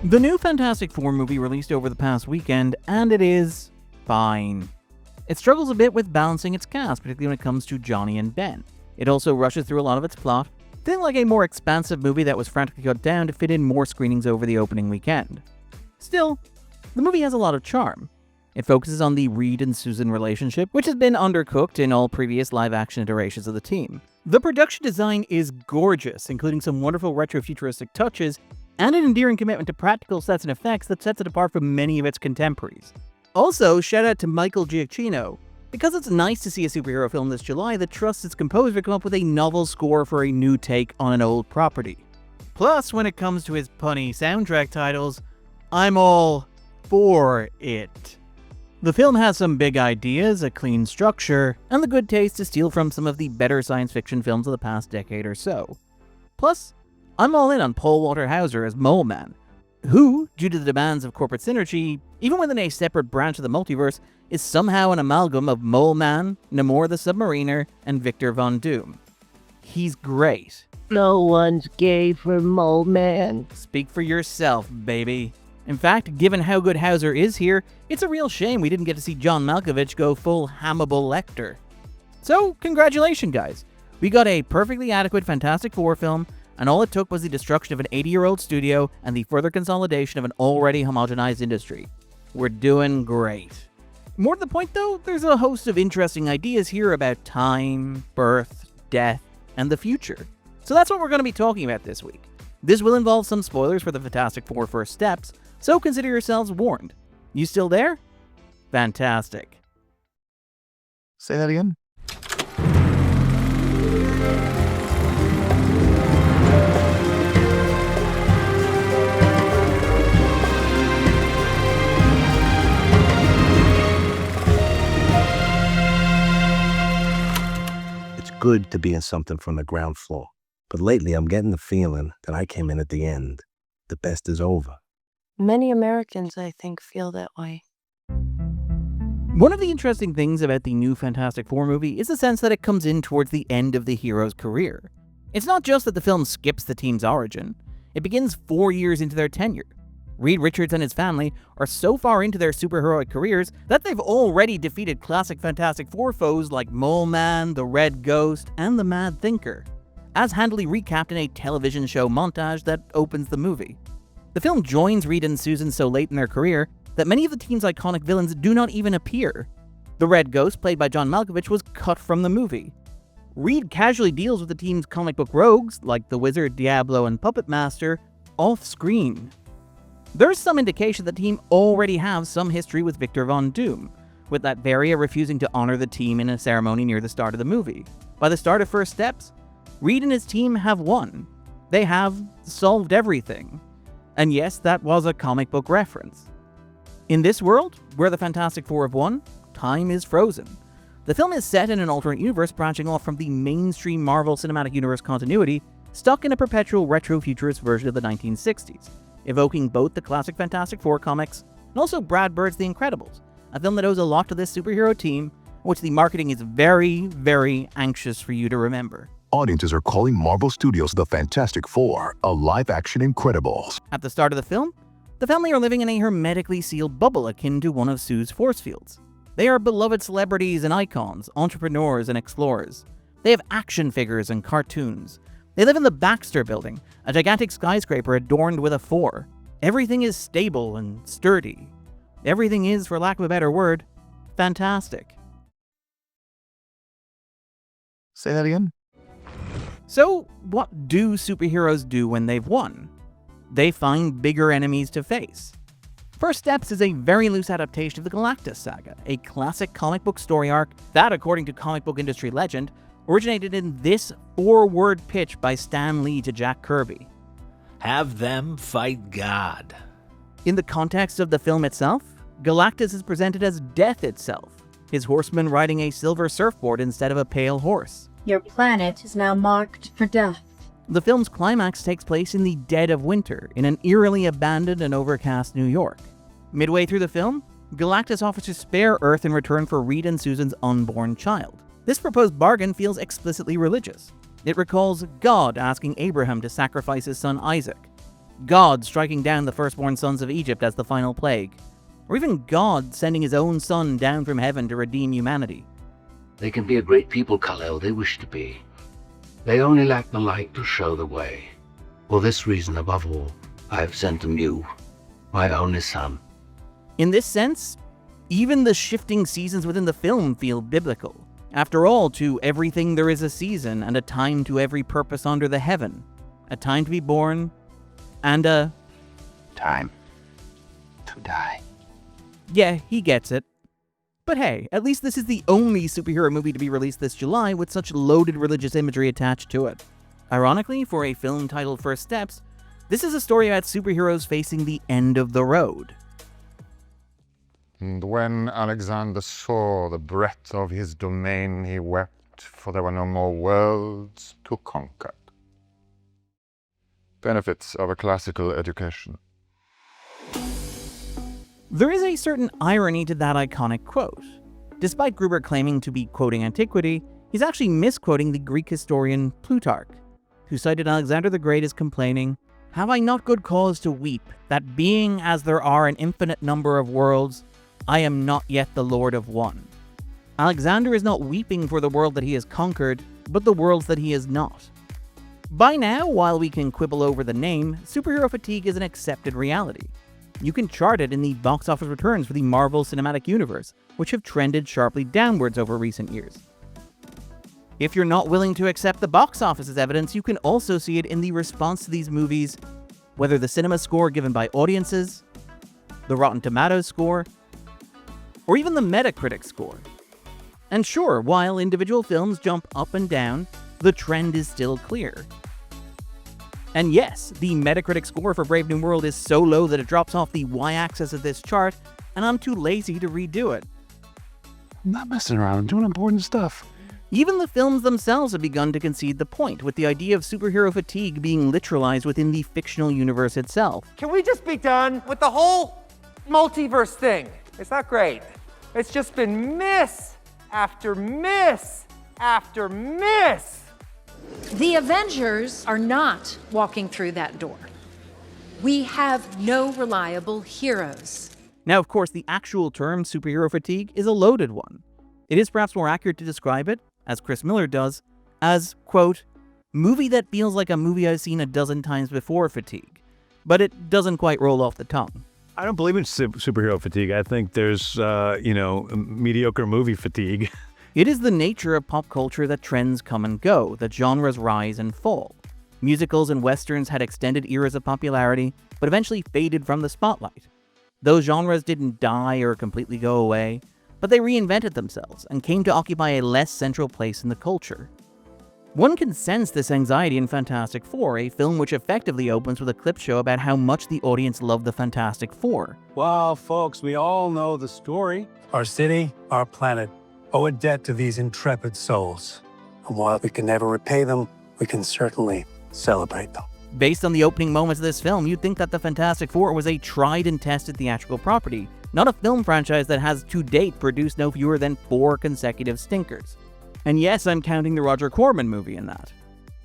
The new Fantastic Four movie released over the past weekend, and it is fine. It struggles a bit with balancing its cast, particularly when it comes to Johnny and Ben. It also rushes through a lot of its plot, feeling like a more expansive movie that was frantically cut down to fit in more screenings over the opening weekend. Still, the movie has a lot of charm. It focuses on the Reed and Susan relationship, which has been undercooked in all previous live-action iterations of the team. The production design is gorgeous, including some wonderful retro-futuristic touches, and an endearing commitment to practical sets and effects that sets it apart from many of its contemporaries. Also, shout out to Michael Giacchino, because it's nice to see a superhero film this July that trusts its composer to come up with a novel score for a new take on an old property. Plus, when it comes to his punny soundtrack titles, I'm all for it. The film has some big ideas, a clean structure, and the good taste to steal from some of the better science fiction films of the past decade or so. Plus, I'm all in on Paul Walter Hauser as Moleman, who, due to the demands of corporate synergy, even within a separate branch of the multiverse, is somehow an amalgam of Moleman, Namor the Submariner, and Victor Von Doom. He's great. No one's gay for Moleman. Speak for yourself, baby. In fact, given how good Hauser is here, it's a real shame we didn't get to see John Malkovich go full Hannibal Lecter. So, congratulations, guys. We got a perfectly adequate Fantastic Four film, and all it took was the destruction of an 80-year-old studio and the further consolidation of an already homogenized industry. We're doing great. More to the point though, there's a host of interesting ideas here about time, birth, death, and the future. So that's what we're going to be talking about this week. This will involve some spoilers for the Fantastic Four First Steps, so consider yourselves warned. You still there? Fantastic. Say that again? Good to be in something from the ground floor. But lately I'm getting the feeling that I came in at the end. The best is over. Many Americans, I think, feel that way. One of the interesting things about the new Fantastic Four movie is the sense that it comes in towards the end of the hero's career. It's not just that the film skips the team's origin, it begins 4 years into their tenure. Reed Richards and his family are so far into their superheroic careers that they've already defeated classic Fantastic Four foes like Moleman, the Red Ghost, and the Mad Thinker, as handily recapped in a television show montage that opens the movie. The film joins Reed and Susan so late in their career that many of the team's iconic villains do not even appear. The Red Ghost, played by John Malkovich, was cut from the movie. Reed casually deals with the team's comic book rogues, like the Wizard, Diablo, and Puppet Master, off-screen. There's some indication the team already have some history with Victor Von Doom, with Latveria refusing to honor the team in a ceremony near the start of the movie. By the start of First Steps, Reed and his team have won. They have solved everything. And yes, that was a comic book reference. In this world, where the Fantastic Four have won, time is frozen. The film is set in an alternate universe branching off from the mainstream Marvel Cinematic Universe continuity, stuck in a perpetual retro-futurist version of the 1960s. Evoking both the classic Fantastic Four comics and also Brad Bird's The Incredibles, a film that owes a lot to this superhero team, which the marketing is very, very anxious for you to remember. Audiences are calling Marvel Studios' The Fantastic Four a live-action Incredibles. At the start of the film, the family are living in a hermetically sealed bubble akin to one of Sue's force fields. They are beloved celebrities and icons, entrepreneurs and explorers. They have action figures and cartoons. They live in the Baxter Building, a gigantic skyscraper adorned with a 4. Everything is stable and sturdy. Everything is, for lack of a better word, fantastic. Say that again? So, what do superheroes do when they've won? They find bigger enemies to face. First Steps is a very loose adaptation of the Galactus saga, a classic comic book story arc that, according to comic book industry legend, originated in this 4-word pitch by Stan Lee to Jack Kirby. Have them fight God. In the context of the film itself, Galactus is presented as death itself, his horseman riding a silver surfboard instead of a pale horse. Your planet is now marked for death. The film's climax takes place in the dead of winter, in an eerily abandoned and overcast New York. Midway through the film, Galactus offers to spare Earth in return for Reed and Susan's unborn child. This proposed bargain feels explicitly religious. It recalls God asking Abraham to sacrifice his son Isaac. God striking down the firstborn sons of Egypt as the final plague, or even God sending his own son down from heaven to redeem humanity. They can be a great people, Kal-El, they wish to be. They only lack the light to show the way. For this reason, above all, I have sent them you, my only son. In this sense, even the shifting seasons within the film feel biblical. After all, to everything there is a season, and a time to every purpose under the heaven. A time to be born, and a time to die. Yeah, he gets it. But hey, at least this is the only superhero movie to be released this July with such loaded religious imagery attached to it. Ironically, for a film titled First Steps, this is a story about superheroes facing the end of the road. And when Alexander saw the breadth of his domain, he wept, for there were no more worlds to conquer. Benefits of a classical education. There is a certain irony to that iconic quote. Despite Gruber claiming to be quoting antiquity, he's actually misquoting the Greek historian Plutarch, who cited Alexander the Great as complaining, "Have I not good cause to weep, that being as there are an infinite number of worlds, I am not yet the lord of one." Alexander is not weeping for the world that he has conquered, but the worlds that he is not. By now, while we can quibble over the name, superhero fatigue is an accepted reality. You can chart it in the box office returns for the Marvel Cinematic Universe, which have trended sharply downwards over recent years. If you're not willing to accept the box office as evidence, you can also see it in the response to these movies, whether the cinema score given by audiences, the Rotten Tomatoes score, or even the Metacritic score. And sure, while individual films jump up and down, the trend is still clear. And yes, the Metacritic score for Brave New World is so low that it drops off the y-axis of this chart, and I'm too lazy to redo it. I'm not messing around, I'm doing important stuff. Even the films themselves have begun to concede the point, with the idea of superhero fatigue being literalized within the fictional universe itself. Can we just be done with the whole multiverse thing? It's not great. It's just been miss after miss after miss. The Avengers are not walking through that door. We have no reliable heroes. Now, of course, the actual term superhero fatigue is a loaded one. It is perhaps more accurate to describe it, as Chris Miller does, as, quote, movie that feels like a movie I've seen a dozen times before fatigue. But it doesn't quite roll off the tongue. I don't believe in superhero fatigue. I think there's, mediocre movie fatigue. It is the nature of pop culture that trends come and go, that genres rise and fall. Musicals and westerns had extended eras of popularity, but eventually faded from the spotlight. Those genres didn't die or completely go away, but they reinvented themselves and came to occupy a less central place in the culture. One can sense this anxiety in Fantastic Four, a film which effectively opens with a clip show about how much the audience loved the Fantastic Four. Well, folks, we all know the story. Our city, our planet, owe a debt to these intrepid souls. And while we can never repay them, we can certainly celebrate them. Based on the opening moments of this film, you'd think that the Fantastic Four was a tried and tested theatrical property, not a film franchise that has to date produced no fewer than 4 consecutive stinkers. And yes, I'm counting the Roger Corman movie in that.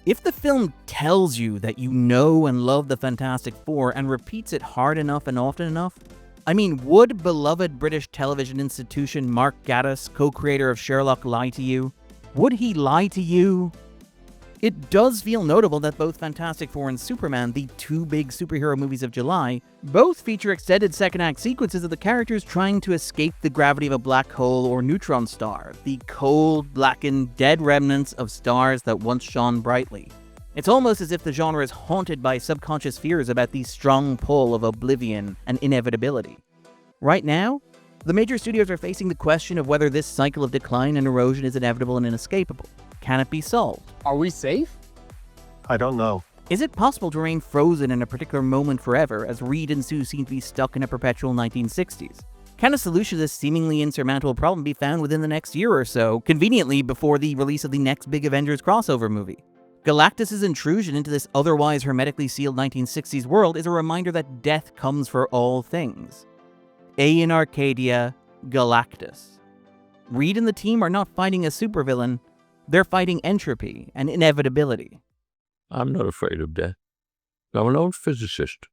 If the film tells you that you know and love the Fantastic Four and repeats it hard enough and often enough, I mean, would beloved British television institution Mark Gatiss, co-creator of Sherlock, lie to you? Would he lie to you? It does feel notable that both Fantastic Four and Superman, the 2 big superhero movies of July, both feature extended second-act sequences of the characters trying to escape the gravity of a black hole or neutron star, the cold, blackened, dead remnants of stars that once shone brightly. It's almost as if the genre is haunted by subconscious fears about the strong pull of oblivion and inevitability. Right now, the major studios are facing the question of whether this cycle of decline and erosion is inevitable and inescapable. Can it be solved? Are we safe? I don't know. Is it possible to remain frozen in a particular moment forever, as Reed and Sue seem to be stuck in a perpetual 1960s? Can a solution to this seemingly insurmountable problem be found within the next year or so, conveniently before the release of the next big Avengers crossover movie? Galactus' intrusion into this otherwise hermetically sealed 1960s world is a reminder that death comes for all things. A in Arcadia, Galactus. Reed and the team are not fighting a supervillain, they're fighting entropy and inevitability. I'm not afraid of death. I'm an old physicist.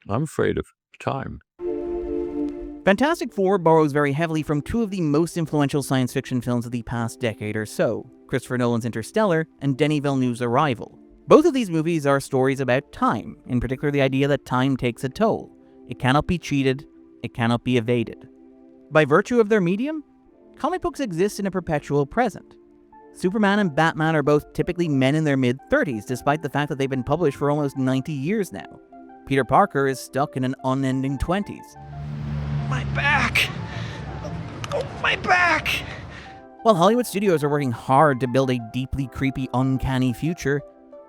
I'm afraid of time. Fantastic Four borrows very heavily from two of the most influential science fiction films of the past decade or so, Christopher Nolan's Interstellar and Denis Villeneuve's Arrival. Both of these movies are stories about time, in particular the idea that time takes a toll. It cannot be cheated, it cannot be evaded. By virtue of their medium, comic books exist in a perpetual present. Superman and Batman are both typically men in their mid-30s, despite the fact that they've been published for almost 90 years now. Peter Parker is stuck in an unending 20s. My back! Oh, my back! While Hollywood studios are working hard to build a deeply creepy, uncanny future,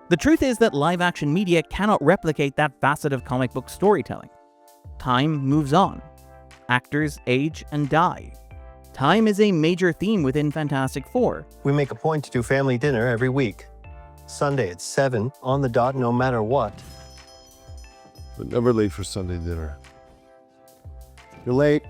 the truth is that live-action media cannot replicate that facet of comic book storytelling. Time moves on. Actors age and die. Time is a major theme within Fantastic Four. We make a point to do family dinner every week. Sunday at 7, on the dot, no matter what. But never late for Sunday dinner. You're late.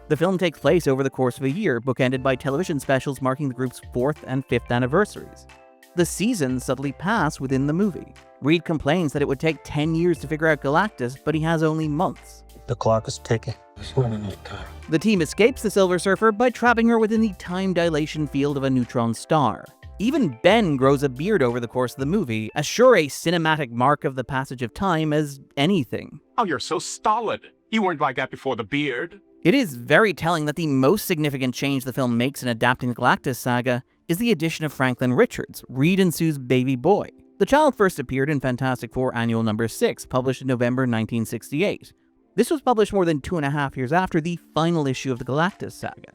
The film takes place over the course of a year, bookended by television specials marking the group's 4th and 5th anniversaries. The seasons subtly pass within the movie. Reed complains that it would take 10 years to figure out Galactus, but he has only months. The clock is ticking. There's not enough time. The team escapes the Silver Surfer by trapping her within the time dilation field of a neutron star. Even Ben grows a beard over the course of the movie, as sure a cinematic mark of the passage of time as anything. Oh, you're so stolid. You weren't like that before the beard. It is very telling that the most significant change the film makes in adapting the Galactus saga is the addition of Franklin Richards, Reed and Sue's baby boy. The child first appeared in Fantastic Four Annual Number 6, published in November 1968. This was published more than 2.5 years after the final issue of the Galactus saga.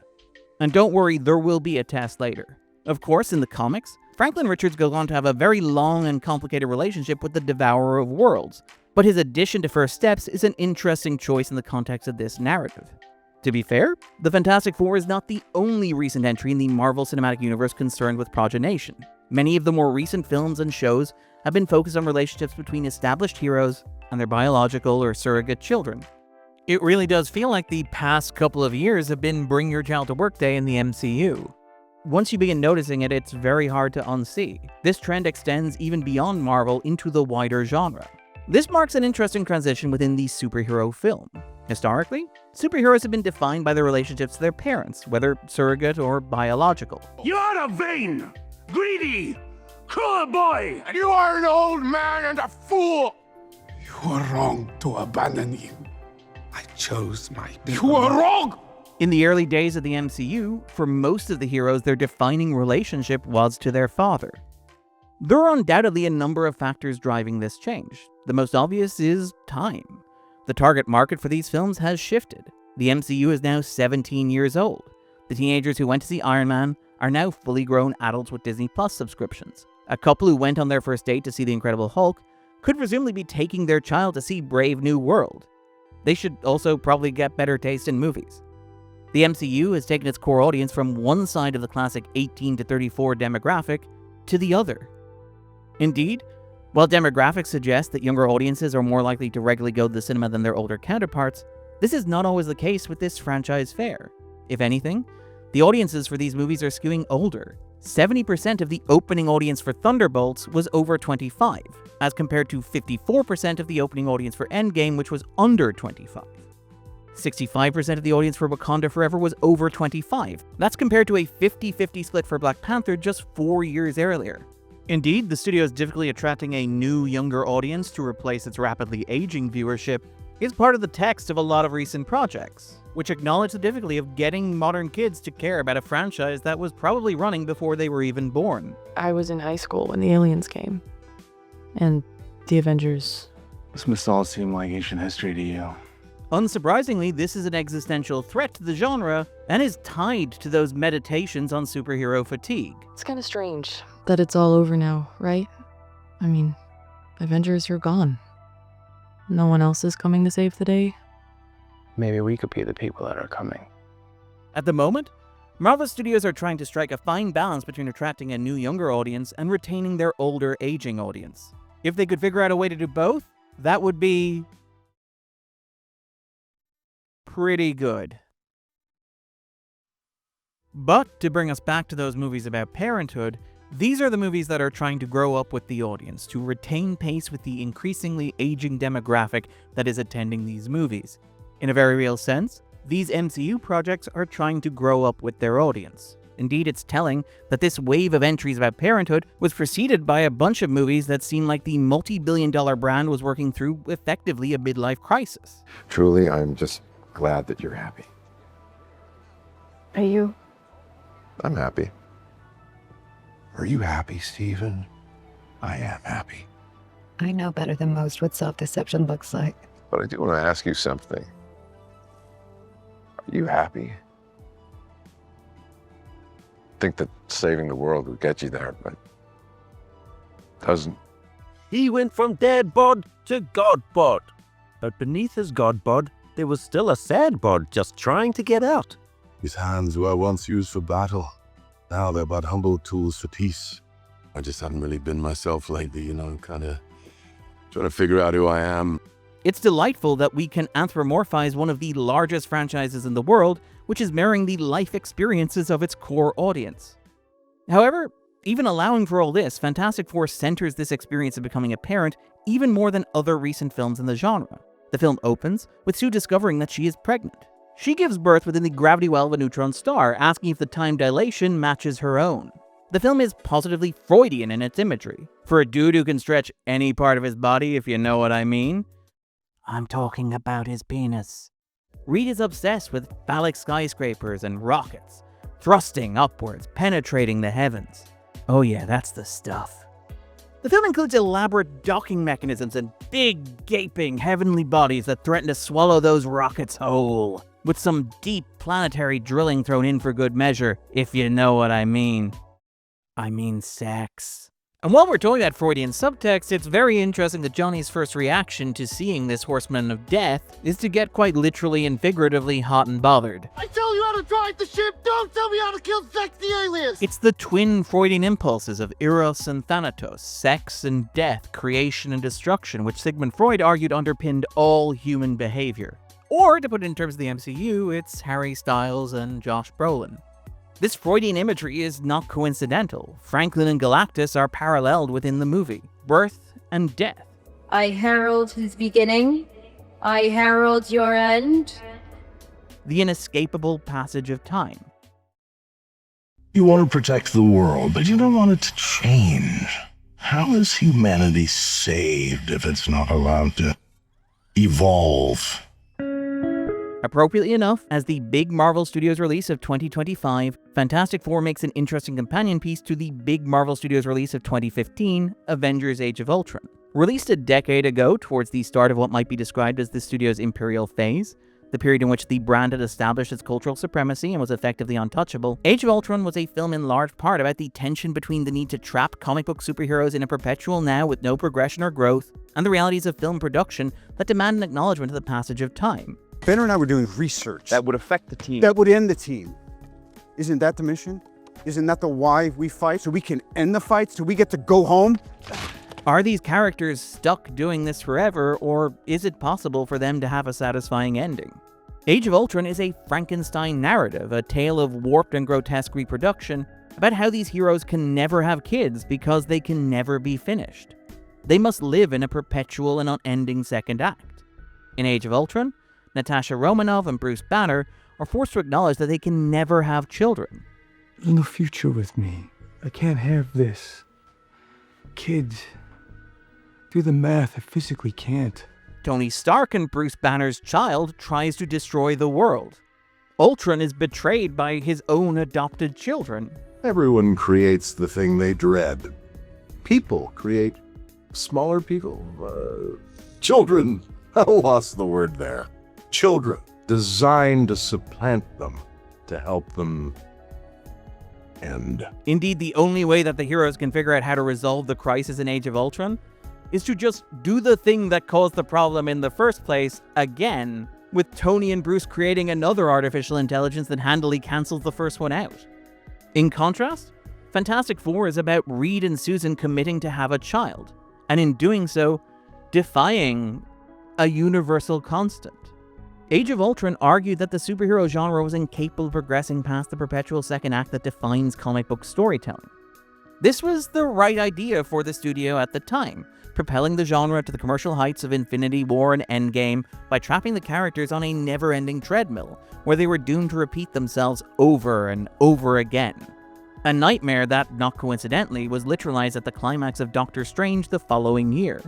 And don't worry, there will be a test later. Of course, in the comics, Franklin Richards goes on to have a very long and complicated relationship with the Devourer of Worlds, but his addition to First Steps is an interesting choice in the context of this narrative. To be fair, the Fantastic Four is not the only recent entry in the Marvel Cinematic Universe concerned with progenation. Many of the more recent films and shows have been focused on relationships between established heroes and their biological or surrogate children. It really does feel like the past couple of years have been Bring Your Child to Work Day in the MCU. Once you begin noticing it, it's very hard to unsee. This trend extends even beyond Marvel into the wider genre. This marks an interesting transition within the superhero film. Historically, superheroes have been defined by their relationships to their parents, whether surrogate or biological. You're a vain, greedy, cruel boy, and you are an old man and a fool. You were wrong to abandon him. I chose my people. You were wrong! In the early days of the MCU, for most of the heroes, their defining relationship was to their father. There are undoubtedly a number of factors driving this change. The most obvious is time. The target market for these films has shifted. The MCU is now 17 years old. The teenagers who went to see Iron Man are now fully grown adults with Disney Plus subscriptions. A couple who went on their first date to see The Incredible Hulk could presumably be taking their child to see Brave New World. They should also probably get better taste in movies. The MCU has taken its core audience from one side of the classic 18 to 34 demographic to the other. Indeed, while demographics suggest that younger audiences are more likely to regularly go to the cinema than their older counterparts, this is not always the case with this franchise fare. If anything, the audiences for these movies are skewing older. 70% of the opening audience for Thunderbolts was over 25, as compared to 54% of the opening audience for Endgame, which was under 25. 65% of the audience for Wakanda Forever was over 25. That's compared to a 50-50 split for Black Panther just 4 years earlier. Indeed, the studio's difficulty attracting a new, younger audience to replace its rapidly aging viewership is part of the text of a lot of recent projects, which acknowledge the difficulty of getting modern kids to care about a franchise that was probably running before they were even born. I was in high school when the aliens came. And the Avengers. This must all seem like ancient history to you. Unsurprisingly, this is an existential threat to the genre and is tied to those meditations on superhero fatigue. It's kind of strange that it's all over now, right? I mean, Avengers, you're gone. No one else is coming to save the day. Maybe we could be the people that are coming. At the moment, Marvel Studios are trying to strike a fine balance between attracting a new younger audience and retaining their older aging audience. If they could figure out a way to do both, that would be pretty good. But to bring us back to those movies about parenthood, These are the movies that are trying to grow up with the audience, to retain pace with the increasingly aging demographic that is attending these movies. In a very real sense, these MCU projects are trying to grow up with their audience. Indeed, it's telling that this wave of entries about parenthood was preceded by a bunch of movies that seemed like the multi-billion-dollar brand was working through effectively a midlife crisis. Truly, I'm just glad that you're happy. Are you? I'm happy. Are you happy, Stephen? I am happy. I know better than most what self-deception looks like. But I do want to ask you something. Are you happy? I think that saving the world would get you there, but it doesn't. He went from dead bod to god bod. But beneath his god bod, there was still a sad bod just trying to get out. These hands were once used for battle. Now they're but humble tools for peace. I just haven't really been myself lately, you know, kind of trying to figure out who I am. It's delightful that we can anthropomorphize one of the largest franchises in the world, which is mirroring the life experiences of its core audience. However, even allowing for all this, Fantastic Four centers this experience of becoming a parent even more than other recent films in the genre. The film opens with Sue discovering that she is pregnant. She gives birth within the gravity well of a neutron star, asking if the time dilation matches her own. The film is positively Freudian in its imagery. For a dude who can stretch any part of his body, if you know what I mean. I'm talking about his penis. Reed is obsessed with phallic skyscrapers and rockets, thrusting upwards, penetrating the heavens. Oh yeah, that's the stuff. The film includes elaborate docking mechanisms and big, gaping, heavenly bodies that threaten to swallow those rockets whole, with some deep planetary drilling thrown in for good measure, if you know what I mean. I mean sex. And while we're talking about Freudian subtext, it's very interesting that Johnny's first reaction to seeing this horseman of death is to get quite literally and figuratively hot and bothered. I tell you how to drive the ship, don't tell me how to kill sexy aliens! It's the twin Freudian impulses of Eros and Thanatos, sex and death, creation and destruction, which Sigmund Freud argued underpinned all human behavior. Or, to put it in terms of the MCU, it's Harry Styles and Josh Brolin. This Freudian imagery is not coincidental. Franklin and Galactus are paralleled within the movie. Birth and death. I herald his beginning. I herald your end. The inescapable passage of time. You want to protect the world, but you don't want it to change. How is humanity saved if it's not allowed to evolve? Appropriately enough, as the big Marvel Studios release of 2025, Fantastic Four makes an interesting companion piece to the big Marvel Studios release of 2015, Avengers Age of Ultron. Released a decade ago towards the start of what might be described as the studio's imperial phase, the period in which the brand had established its cultural supremacy and was effectively untouchable, Age of Ultron was a film in large part about the tension between the need to trap comic book superheroes in a perpetual now with no progression or growth, and the realities of film production that demand an acknowledgement of the passage of time. Banner and I were doing research. That would affect the team. That would end the team. Isn't that the mission? Isn't that the why we fight? So we can end the fight? So we get to go home? Are these characters stuck doing this forever, or is it possible for them to have a satisfying ending? Age of Ultron is a Frankenstein narrative, a tale of warped and grotesque reproduction, about how these heroes can never have kids because they can never be finished. They must live in a perpetual and unending second act. In Age of Ultron, Natasha Romanoff and Bruce Banner are forced to acknowledge that they can never have children. There's no future with me. I can't have this. Kids. Do the math, I physically can't. Tony Stark and Bruce Banner's child tries to destroy the world. Ultron is betrayed by his own adopted children. Everyone creates the thing they dread. People create smaller people. Children. I lost the word there. Children. Designed to supplant them, to help them end. Indeed, the only way that the heroes can figure out how to resolve the crisis in Age of Ultron is to just do the thing that caused the problem in the first place again, with Tony and Bruce creating another artificial intelligence that handily cancels the first one out. In contrast, Fantastic Four is about Reed and Susan committing to have a child, and in doing so, defying a universal constant. Age of Ultron argued that the superhero genre was incapable of progressing past the perpetual second act that defines comic book storytelling. This was the right idea for the studio at the time, propelling the genre to the commercial heights of Infinity War and Endgame by trapping the characters on a never-ending treadmill, where they were doomed to repeat themselves over and over again. A nightmare that, not coincidentally, was literalized at the climax of Doctor Strange the following year.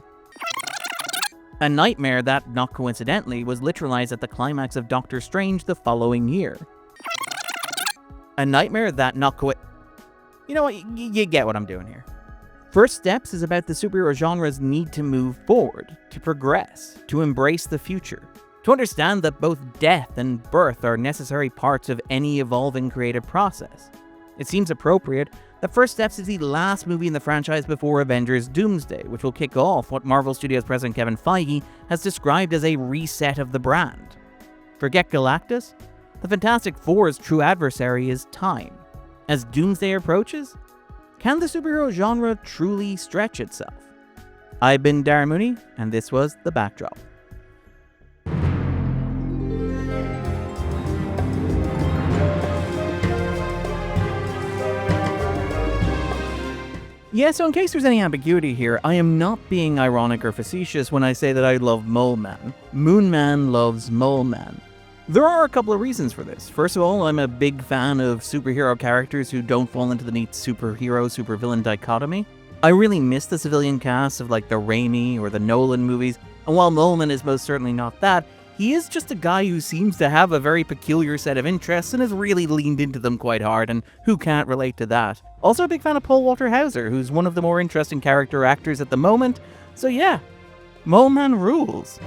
A nightmare that, not coincidentally, was literalized at the climax of Doctor Strange the following year. A nightmare that You know what, you get what I'm doing here. First Steps is about the superhero genre's need to move forward, to progress, to embrace the future, to understand that both death and birth are necessary parts of any evolving creative process. It seems appropriate that First Steps is the last movie in the franchise before Avengers Doomsday, which will kick off what Marvel Studios president Kevin Feige has described as a reset of the brand. Forget Galactus? The Fantastic Four's true adversary is time. As Doomsday approaches, can the superhero genre truly stretch itself? I've been Darren Mooney, and this was The Backdrop. Yeah, so in case there's any ambiguity here, I am not being ironic or facetious when I say that I love Moleman. Moonman loves Moleman. There are a couple of reasons for this. First of all, I'm a big fan of superhero characters who don't fall into the neat superhero-supervillain dichotomy. I really miss the civilian cast of like the Raimi or the Nolan movies, and while Moleman is most certainly not that, he is just a guy who seems to have a very peculiar set of interests and has really leaned into them quite hard, and who can't relate to that? Also a big fan of Paul Walter Hauser, who's one of the more interesting character actors at the moment, so yeah, Moleman rules.